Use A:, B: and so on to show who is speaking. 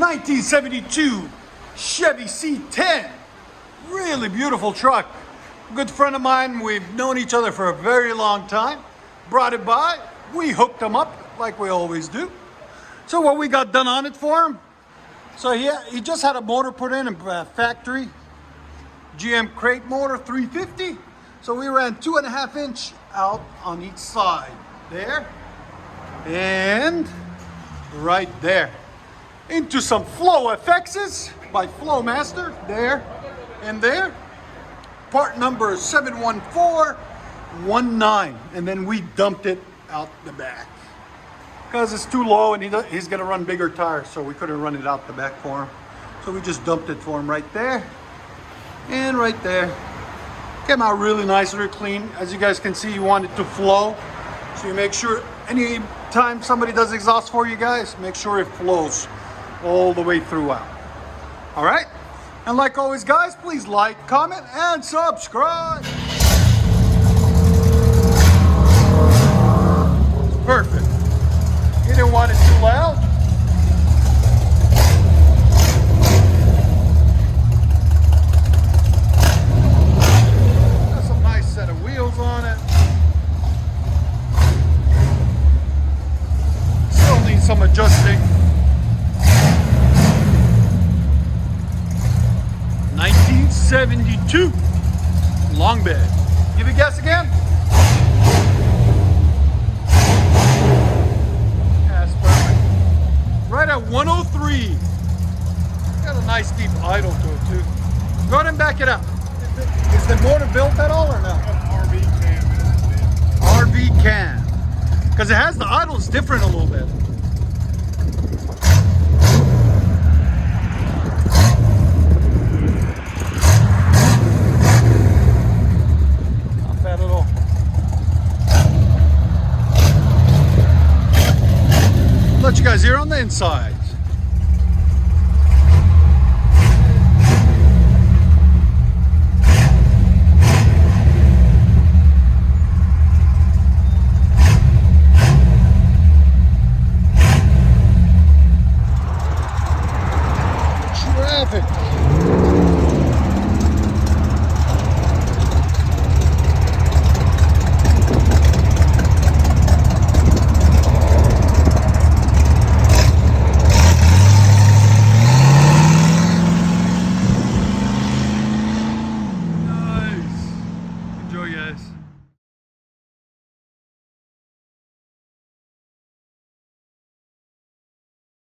A: 1972 Chevy C10. Really beautiful truck. A good friend of mine, we've known each other for a very long time. Brought it by, we hooked him up like we always do. So what we got done on it for him, so he just had a motor put in a factory, GM crate motor 350. So we ran 2.5 inch out on each side, there and right there, into some Flow FXs by FLOWMASTer, there and there. Part number 71419, and then we dumped it out the back because it's too low and he's gonna run bigger tires, so we couldn't run it out the back for him. So we just dumped it for him right there and right there. Came out really nice, really clean. As you guys can see, you want it to flow, so you make sure any time somebody does exhaust for you guys, make sure it flows all the way throughout. All right, and like always guys, please like, comment, and subscribe. Perfect. You didn't want it too loud. Got some nice set of wheels on it. Still needs some adjusting. 1972 long bed. Give a guess again. That's perfect. Right at 103. Got a nice deep idle to it too. Go ahead and back it up. Is the motor built at all or no?
B: RV cam.
A: RV cam. Because it has the idles different a little bit. Let you guys hear on the inside.